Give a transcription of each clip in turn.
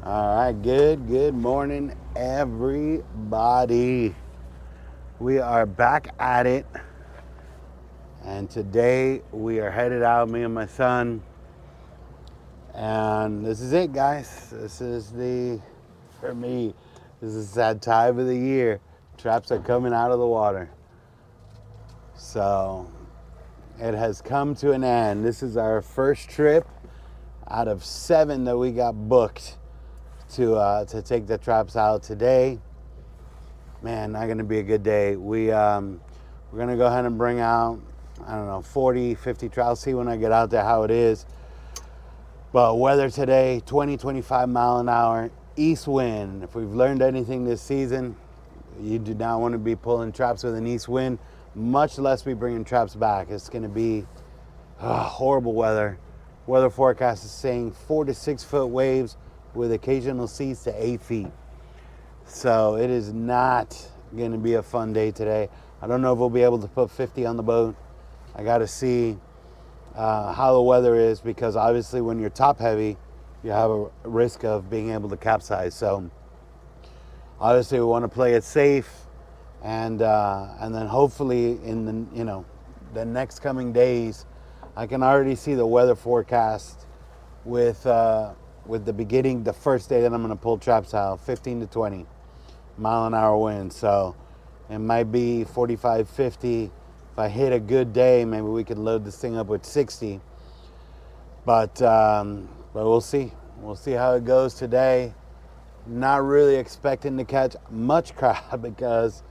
All right, good morning, everybody. We are back at it, and today we are headed out, me and my son, and this is it, guys. For me, this is that time of the year. Traps are coming out of the water. So it has come to an end. This is our first trip out of 7 that we got booked to take the traps out today. Man, not gonna be a good day. We're gonna go ahead and bring out, I don't know, 40, 50 trout. See when I get out there how it is. But weather today, 20, 25 mile an hour, east wind. If we've learned anything this season, you do not want to be pulling traps with an east wind, much less be bringing traps back. It's gonna be horrible weather. Weather forecast is saying 4 to 6 foot waves with occasional seas to 8 feet. So it is not going to be a fun day today. I don't know if we'll be able to put 50 on the boat. I got to see how the weather is, because obviously when you're top heavy, you have a risk of being able to capsize. So obviously we want to play it safe, and then hopefully in the next coming days, I can already see the weather forecast with the first day that I'm going to pull traps out, 15 to 20 mile an hour wind. So it might be 45, 50. If I hit a good day, maybe we could load this thing up with 60. But we'll see. We'll see how it goes today. Not really expecting to catch much crab because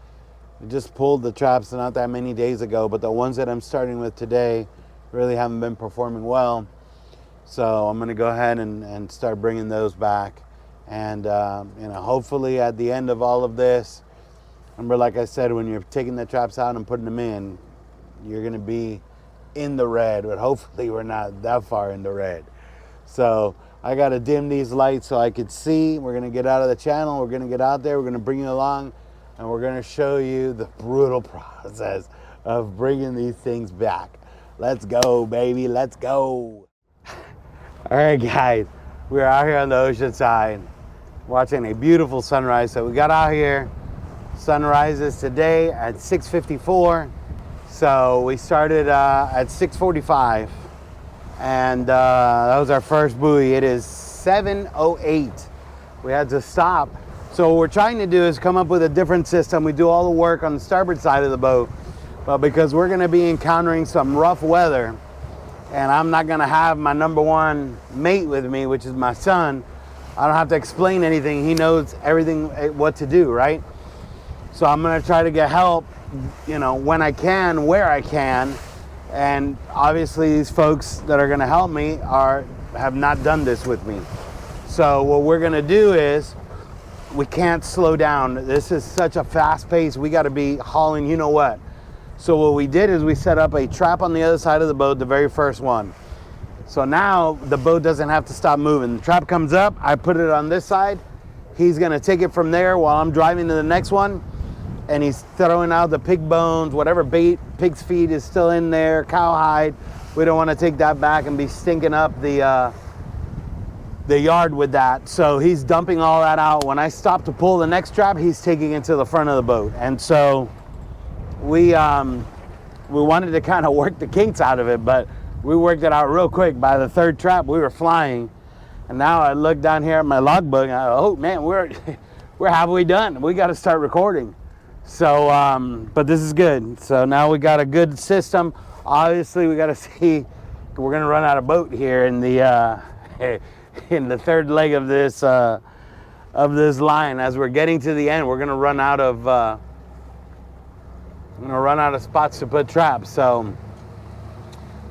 I just pulled the traps not that many days ago, but the ones that I'm starting with today really haven't been performing well. So I'm going to go ahead and start bringing those back. And, hopefully at the end of all of this, remember, like I said, when you're taking the traps out and putting them in, you're going to be in the red, but hopefully we're not that far in the red. So I got to dim these lights so I could see. We're going to get out of the channel. We're going to get out there. We're going to bring you along, and we're going to show you the brutal process of bringing these things back. Let's go, baby. Let's go. All right, guys, we're out here on the ocean side watching a beautiful sunrise. So we got out here. Sunrise is today at 6:54. So we started at 6:45, and that was our first buoy. It is 7:08. We had to stop. So what we're trying to do is come up with a different system. We do all the work on the starboard side of the boat, but because we're going to be encountering some rough weather, and I'm not going to have my number one mate with me, which is my son, I don't have to explain anything. He knows everything, what to do, right? So I'm going to try to get help, when I can, where I can. And obviously these folks that are going to help me have not done this with me. So what we're going to do is, we can't slow down. This is such a fast pace. We got to be hauling, you know what. So what we did is we set up a trap on the other side of the boat, the very first one. So now the boat doesn't have to stop moving. The trap comes up, I put it on this side. He's gonna take it from there while I'm driving to the next one. And he's throwing out the pig bones, whatever bait, pig's feet is still in there, cowhide. We don't wanna take that back and be stinking up the yard with that. So he's dumping all that out. When I stop to pull the next trap, he's taking it to the front of the boat. And so we wanted to kind of work the kinks out of it, but we worked it out real quick. By the third trap, we were flying. And now I look down here at my logbook, and oh man, we're halfway done. We got to start recording. So, but this is good. So now we got a good system. Obviously, we got to see. We're gonna run out of boat here in the in the third leg of this line. As we're getting to the end, we're gonna run out of spots to put traps. So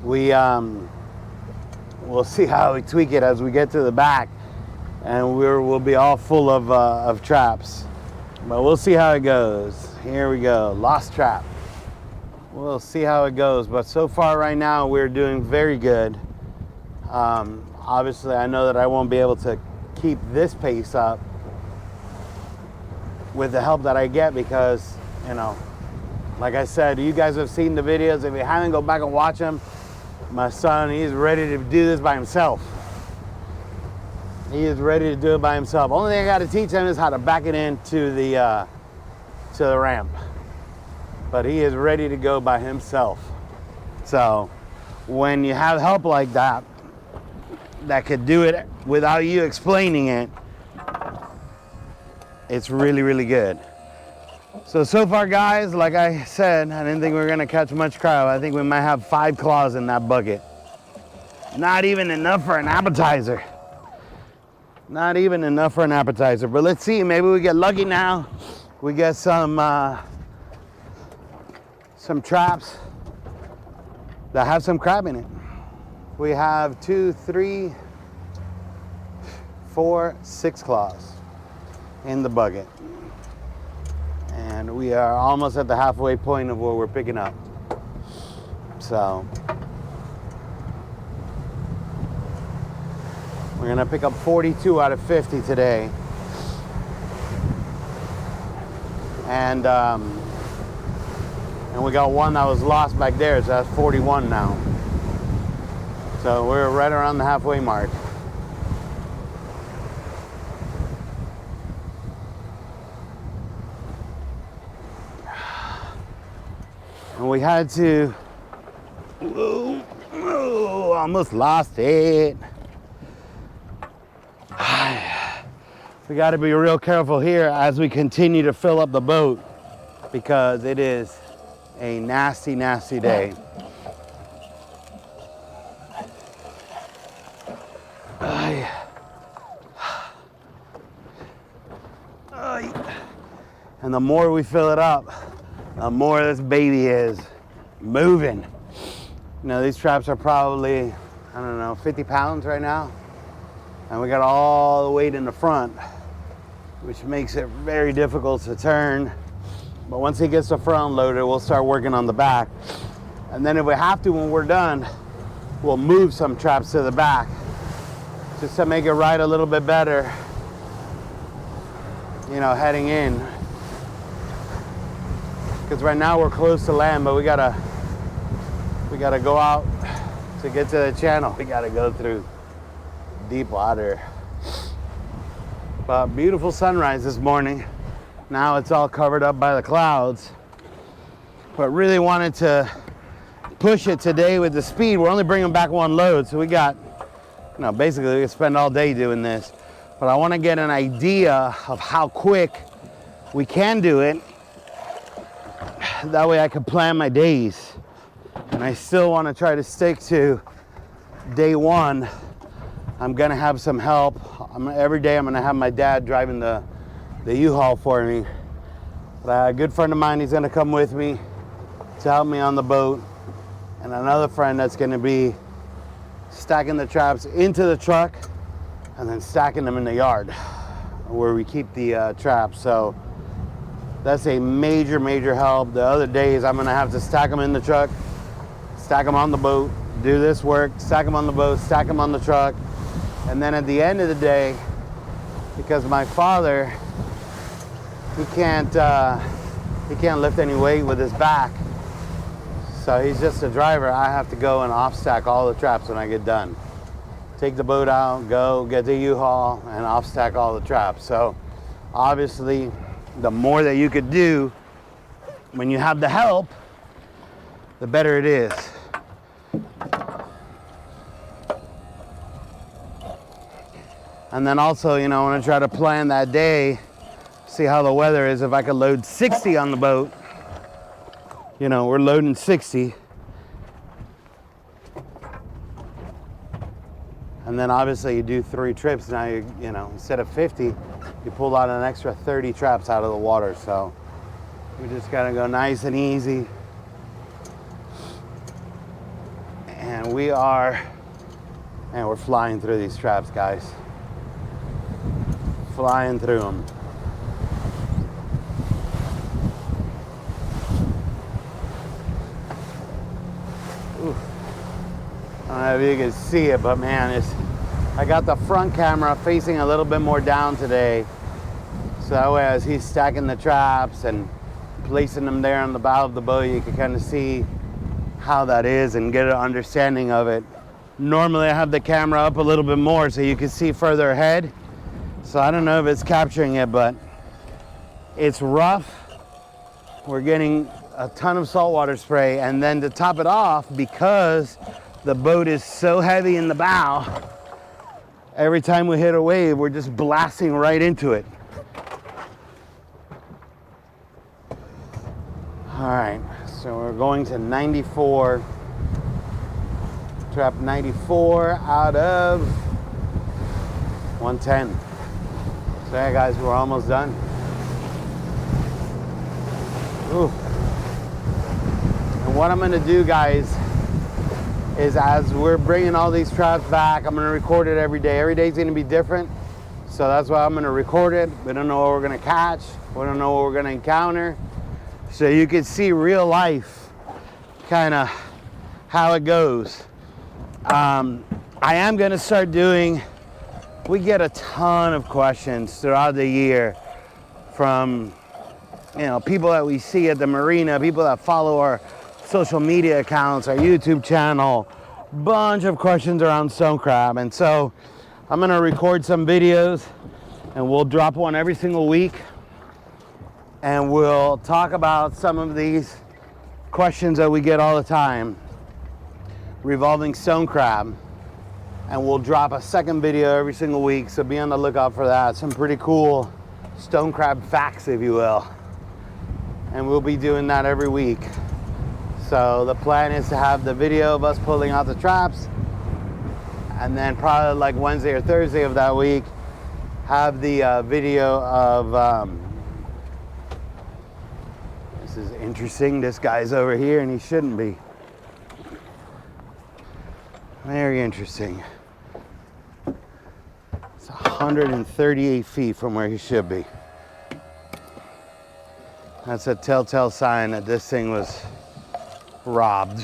we'll see how we tweak it as we get to the back, and we'll be all full of traps. But we'll see how it goes. Here we go, lost trap. We'll see how it goes. But so far right now, we're doing very good. Obviously, I know that I won't be able to keep this pace up with the help that I get, because, like I said, you guys have seen the videos. If you haven't, go back and watch them. My son, he's ready to do this by himself. He is ready to do it by himself. Only thing I got to teach him is how to back it into the ramp. But he is ready to go by himself. So when you have help like that, that could do it without you explaining it, it's really, really good. So far, guys, like I said, I didn't think we were gonna catch much crab. I think we might have 5 claws in that bucket. Not even enough for an appetizer. Not even enough for an appetizer. But let's see, maybe we get lucky now. We get some traps that have some crab in it. We have 2, 3, 4, 6 claws in the bucket. And we are almost at the halfway point of where we're picking up. So we're gonna pick up 42 out of 50 today. And we got one that was lost back there, so that's 41 now. So we're right around the halfway mark. And we had to, almost lost it. We got to be real careful here as we continue to fill up the boat, because it is a nasty, nasty day. And the more we fill it up, the more this baby is moving. You know, these traps are probably, I don't know, 50 pounds right now. And we got all the weight in the front, which makes it very difficult to turn. But once he gets the front loaded, we'll start working on the back. And then if we have to, when we're done, we'll move some traps to the back just to make it ride a little bit better, you know, heading in. Because right now we're close to land, but we gotta go out to get to the channel. We gotta go through deep water. But beautiful sunrise this morning. Now it's all covered up by the clouds. But really wanted to push it today with the speed. We're only bringing back one load, so we got, you know, basically we could spend all day doing this. But I want to get an idea of how quick we can do it. That way I can plan my days. And I still want to try to stick to day one. I'm gonna have some help. Every day I'm gonna have my dad driving the U-Haul for me. But a good friend of mine, he's gonna come with me to help me on the boat. And another friend that's gonna be stacking the traps into the truck and then stacking them in the yard where we keep the traps. So that's a major, major help. The other days I'm gonna have to stack them in the truck, stack them on the boat, do this work, stack them on the boat, stack them on the truck. And then at the end of the day, because my father, he can't lift any weight with his back, so he's just a driver. I have to go and off-stack all the traps when I get done. Take the boat out, go get the U-Haul, and off-stack all the traps. So obviously, the more that you could do when you have the help, the better it is. And then also, you know, I want to try to plan that day, see how the weather is. If I could load 60 on the boat, you know, we're loading 60. And then obviously you do 3 trips. Now, you know, instead of 50, you pull out an extra 30 traps out of the water. So we just got to go nice and easy. And we're flying through these traps, guys. Flying through them. Oof. I don't know if you can see it, but man, I got the front camera facing a little bit more down today. So that way, as he's stacking the traps and placing them there on the bow of the boat, you can kind of see how that is and get an understanding of it. Normally I have the camera up a little bit more so you can see further ahead. So I don't know if it's capturing it, but it's rough. We're getting a ton of saltwater spray, and then to top it off, because the boat is so heavy in the bow, every time we hit a wave, we're just blasting right into it. All right, so we're going to 94. Trap 94 out of 110. So yeah, guys, we're almost done. Ooh. And what I'm gonna do, guys, is as we're bringing all these traps back, I'm gonna record it every day. Every day is gonna be different. So that's why I'm gonna record it. We don't know what we're gonna catch. We don't know what we're gonna encounter. So you can see real life, kind of how it goes. I am gonna start doing, we get a ton of questions throughout the year from, you know, people that we see at the marina, people that follow our social media accounts, our YouTube channel, bunch of questions around stone crab. And so I'm gonna record some videos and we'll drop one every single week. And we'll talk about some of these questions that we get all the time revolving stone crab. And we'll drop a second video every single week, so be on the lookout for that. Some pretty cool stone crab facts, if you will. And we'll be doing that every week. So the plan is to have the video of us pulling out the traps, and then probably like Wednesday or Thursday of that week, have the video of, this is interesting, this guy's over here and he shouldn't be. Very interesting. It's 138 feet from where he should be. That's a telltale sign that this thing was robbed.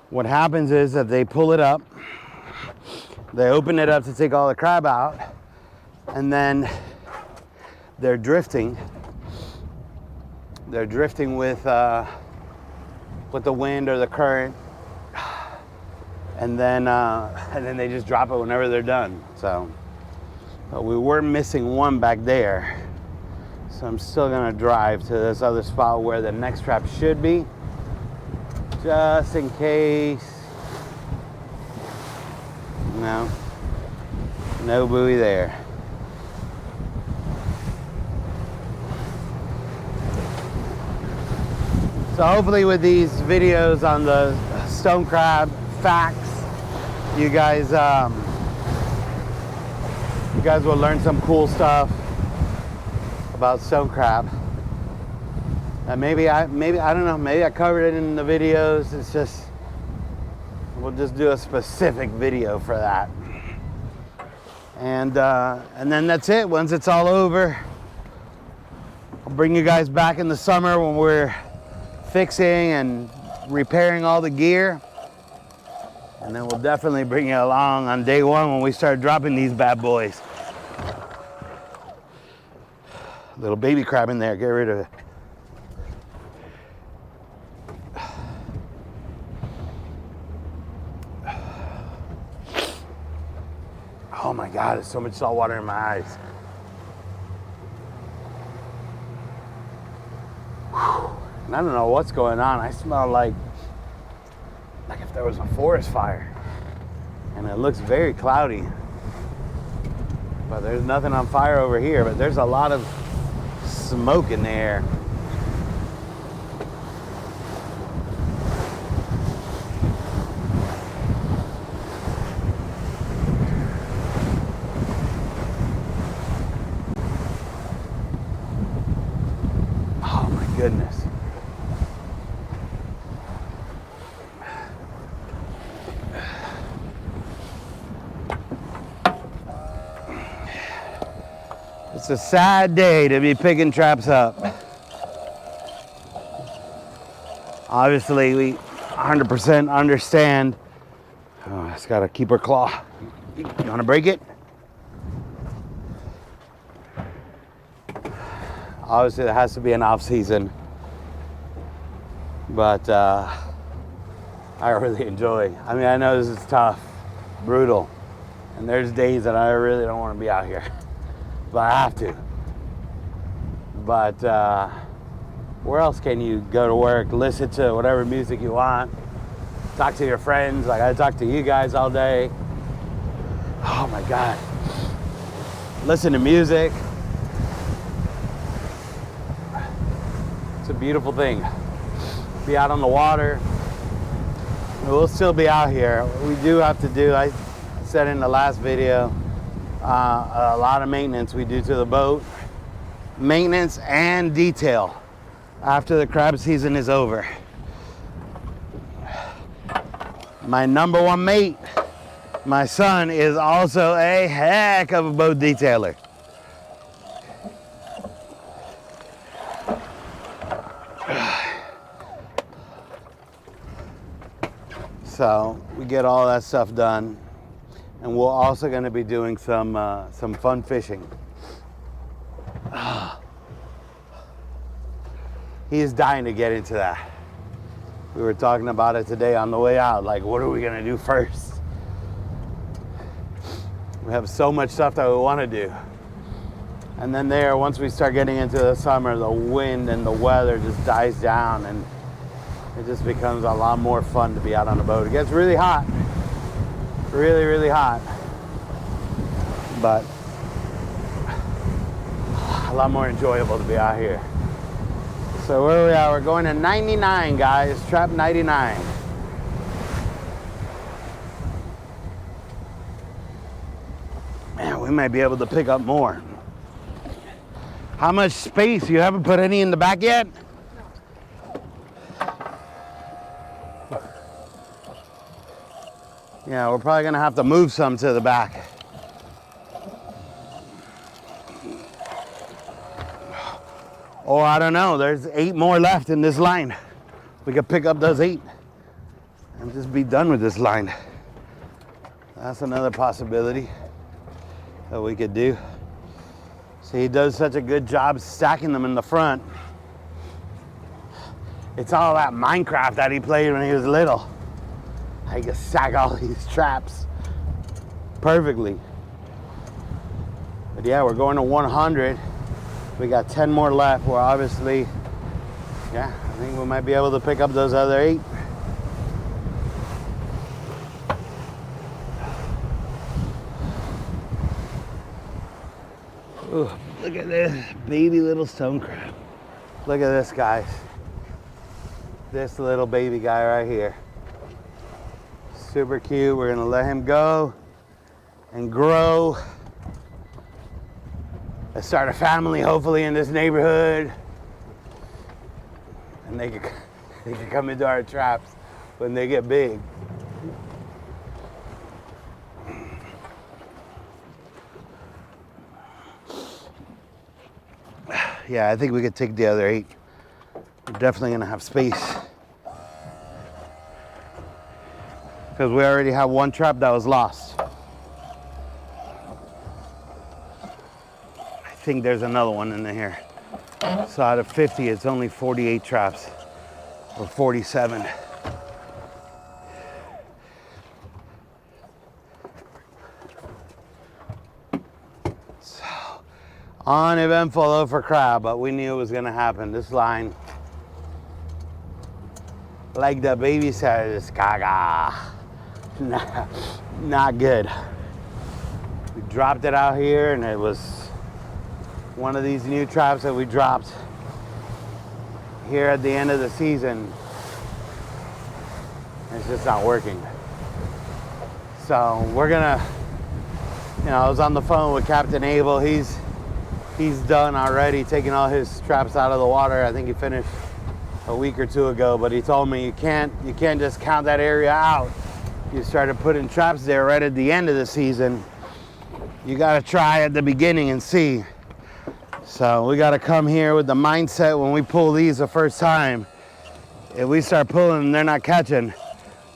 What happens is that they pull it up, they open it up to take all the crab out, and then they're drifting. They're drifting with the wind or the current. And then they just drop it whenever they're done. So, but we were missing one back there. So I'm still gonna drive to this other spot where the next trap should be, just in case. No buoy there. So hopefully with these videos on the stone crab facts, you guys will learn some cool stuff about stone crab. And maybe I don't know, maybe I covered it in the videos. It's just, we'll just do a specific video for that. And then that's it. Once it's all over, I'll bring you guys back in the summer when we're fixing and repairing all the gear. And then we'll definitely bring you along on day one when we start dropping these bad boys. Little baby crab in there, get rid of it. Oh my God, there's so much salt water in my eyes. Whew. And I don't know what's going on. I smell like if there was a forest fire. And it looks very cloudy. But there's nothing on fire over here, but there's a lot of smoke in the air. Oh my goodness. It's a sad day to be picking traps up. Obviously, we 100% understand. Oh, it's got to keep her claw. You want to break it? Obviously, there has to be an off season. But I really enjoy. I mean, I know this is tough, brutal, and there's days that I really don't want to be out here, but I have to. But where else can you go to work, listen to whatever music you want, talk to your friends? Like I talk to you guys all day. Oh my God. Listen to music. It's a beautiful thing. Be out on the water. We'll still be out here. We do have to do, I said in the last video, a lot of maintenance we do to the boat. Maintenance and detail after the crab season is over. My number one mate, my son, is also a heck of a boat detailer. So we get all that stuff done, and we're also going to be doing some fun fishing. He's dying to get into that. We were talking about it today on the way out. Like, what are we going to do first? We have so much stuff that we want to do. And then once we start getting into the summer, the wind and the weather just dies down, and it just becomes a lot more fun to be out on the boat. It gets really hot. Really, really hot. But a lot more enjoyable to be out here. So where we are, we're going to 99, guys. Trap 99. Man, we might be able to pick up more. How much space? You haven't put any in the back yet? Yeah, we're probably gonna have to move some to the back. Or I don't know, there's 8 more left in this line. We could pick up those 8 and just be done with this line. That's another possibility that we could do. See, he does such a good job stacking them in the front. It's all that Minecraft that he played when he was little. He can stack all these traps perfectly. But yeah, we're going to 100. We got 10 more left. We're obviously, yeah, I think we might be able to pick up those other 8. Ooh, look at this baby little stone crab. Look at this, guys. This little baby guy right here. Super cute. We're gonna let him go and grow. Let's start a family, hopefully, in this neighborhood. And they can come into our traps when they get big. Yeah, I think we could take the other 8. We're definitely gonna have space. Because we already have 1 trap that was lost. I think there's another one in here. So out of 50, it's only 48 traps, or 47. So, uneventful though for crab, but we knew it was gonna happen. This line, like the baby said, is gaga. Not good. We dropped it out here, and it was one of these new traps that we dropped here at the end of the season. It's just not working. So we're gonna, I was on the phone with Captain Abel. He's done already taking all his traps out of the water. I think he finished a week or 2 ago, but he told me you can't just count that area out. You started putting traps there right at the end of the season. You gotta try at the beginning and see. So we gotta come here with the mindset when we pull these the first time. If we start pulling and they're not catching,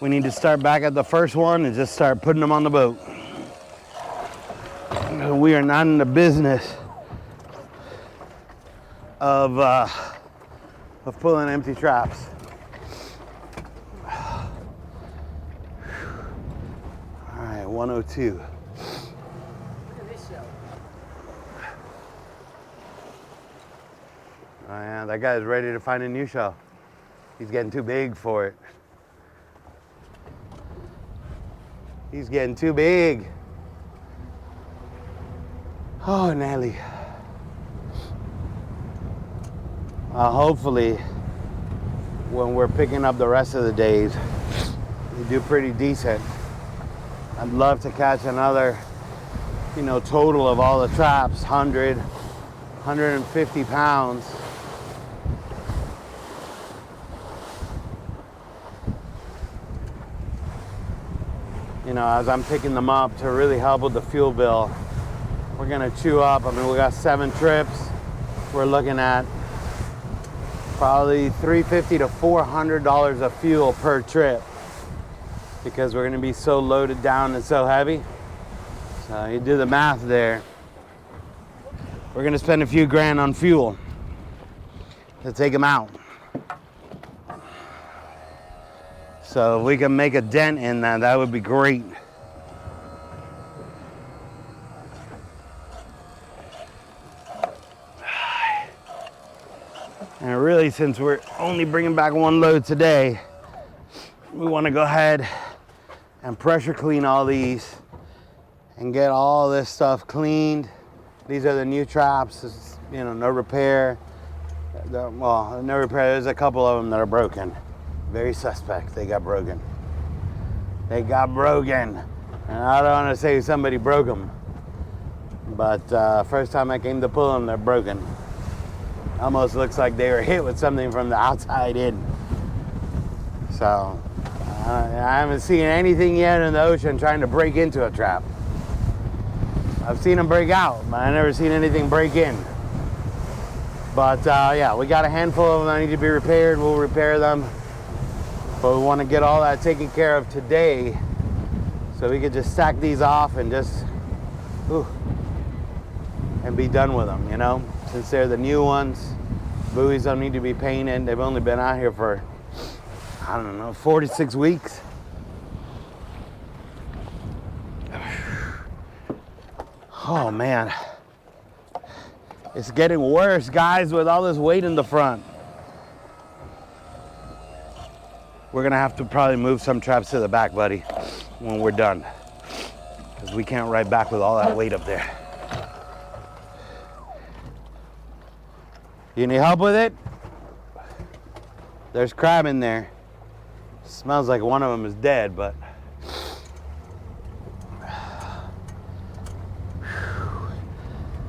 we need to start back at the first one and just start putting them on the boat. We are not in the business of pulling empty traps. 102. Look at this show. Oh yeah, that guy's ready to find a new shell. He's getting too big for it. He's getting too big. Oh, Nelly. Hopefully, when we're picking up the rest of the days, we do pretty decent. I'd love to catch another, total of all the traps, 100, 150 pounds. As I'm picking them up to really help with the fuel bill. We're gonna chew up. We got 7 trips. We're looking at probably $350 to $400 of fuel per trip because we're gonna be so loaded down and so heavy. So you do the math there. We're gonna spend a few grand on fuel to take them out. So if we can make a dent in that, that would be great. And really, since we're only bringing back 1 load today, we want to go ahead and pressure clean all these and get all this stuff cleaned. These are the new traps. It's, no repair. Well, no repair. There's a couple of them that are broken. Very suspect. They got broken. They got broken. And I don't want to say somebody broke them, but first time I came to pull them, they're broken. Almost looks like they were hit with something from the outside in. So I haven't seen anything yet in the ocean trying to break into a trap. I've seen them break out, but I've never seen anything break in. But yeah, we got a handful of them that need to be repaired. We'll repair them. But we want to get all that taken care of today so we could just stack these off and just and be done with them, since they're the new ones. Buoys don't need to be painted. They've only been out here for, 4 to 6 weeks. Oh man, it's getting worse, guys, with all this weight in the front. We're gonna have to probably move some traps to the back, buddy, when we're done, because we can't ride back with all that weight up there. You need help with it? There's crab in there. Smells like one of them is dead, but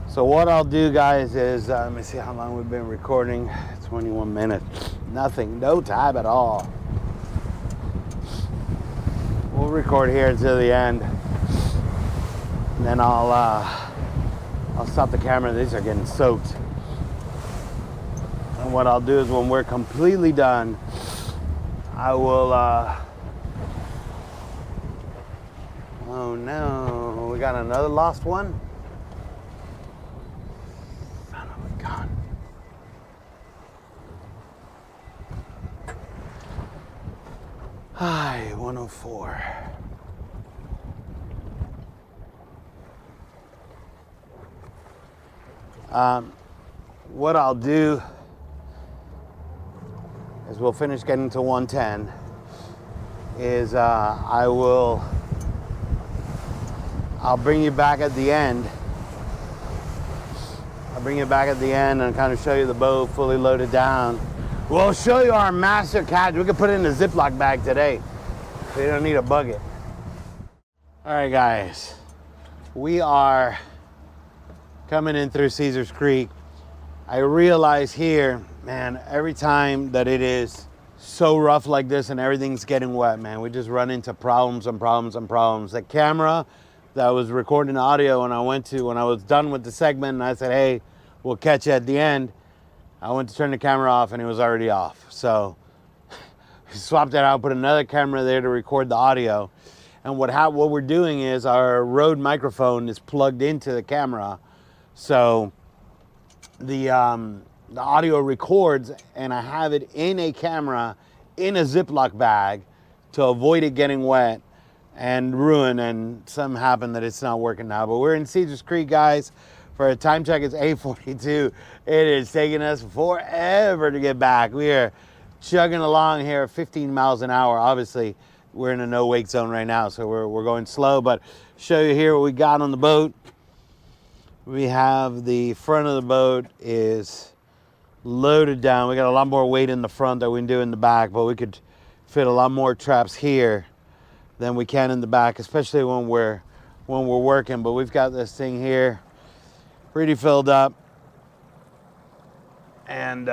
so what I'll do, guys, is let me see how long we've been recording. 21 minutes. Nothing, no time at all. We'll record here until the end, and then I'll stop the camera. These are getting soaked. And what I'll do is when we're completely done, I will, oh no, we got another lost one? Son of a gun. Hi, 104. What I'll do is we'll finish getting to 110 is I'll bring you back at the end. I'll bring you back at the end and kind of show you the boat fully loaded down. We'll show you our master catch. We can put it in a Ziploc bag today. So you don't need a bucket. All right, guys. We are coming in through Caesars Creek. I realize here, man, every time that it is so rough like this and everything's getting wet, man, we just run into problems and problems and problems. The camera that was recording audio when I was done with the segment, and I said, hey, we'll catch you at the end. I went to turn the camera off and it was already off. So swapped that out, put another camera there to record the audio. And what we're doing is our Rode microphone is plugged into the camera. So the audio records, and I have it in a camera in a Ziploc bag to avoid it getting wet, and ruin, and something happened that it's not working now. But we're in Cedars Creek, guys. For a time check, it's 8:42. It is taking us forever to get back. We are chugging along here 15 miles an hour. Obviously, we're in a no wake zone right now, so we're going slow. But show you here what we got on the boat. We have the front of the boat is loaded down. We got a lot more weight in the front than we do in the back, but we could fit a lot more traps here than we can in the back, especially when we're working. But we've got this thing here pretty filled up, and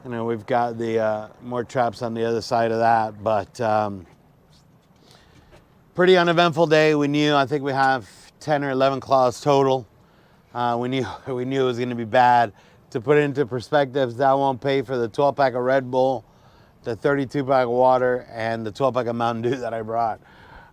you know, we've got the more traps on the other side of that. But pretty uneventful day. We knew, I think we have 10 or 11 claws total. We knew it was going to be bad. To put it into perspective, that won't pay for the 12-pack of Red Bull, the 32-pack of water, and the 12-pack of Mountain Dew that I brought.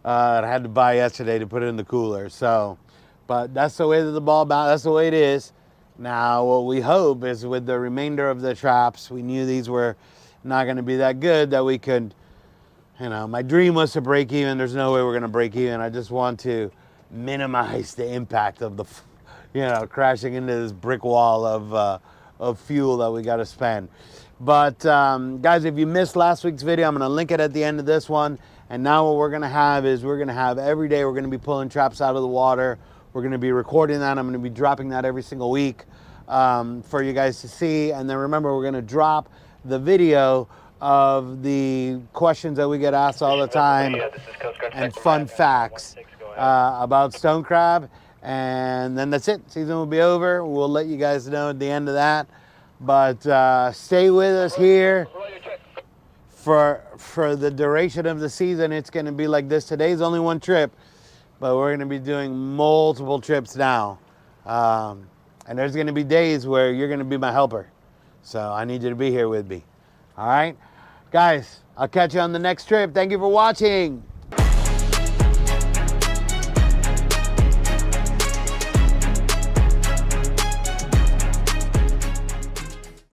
That I had to buy yesterday to put it in the cooler. So, but that's the way that the ball bounced. That's the way it is. Now, what we hope is with the remainder of the traps, we knew these were not going to be that good, that we could, you know, my dream was to break even. There's no way we're going to break even. I just want to minimize the impact of the, you know, crashing into this brick wall of fuel that we got to spend. But guys, if you missed last week's video, I'm going to link it at the end of this one. And now what we're going to have is every day we're going to be pulling traps out of the water. We're going to be recording that. I'm going to be dropping that every single week for you guys to see. And then remember, we're going to drop the video of the questions that we get asked all the time and fun facts about stone crab. And then that's it. Season will be over. We'll let you guys know at the end of that. But stay with us here for the duration of the season. It's going to be like this. Today's only one trip, but we're going to be doing multiple trips now. And there's going to be days where you're going to be my helper. So I need you to be here with me. All right? Guys, I'll catch you on the next trip. Thank you for watching.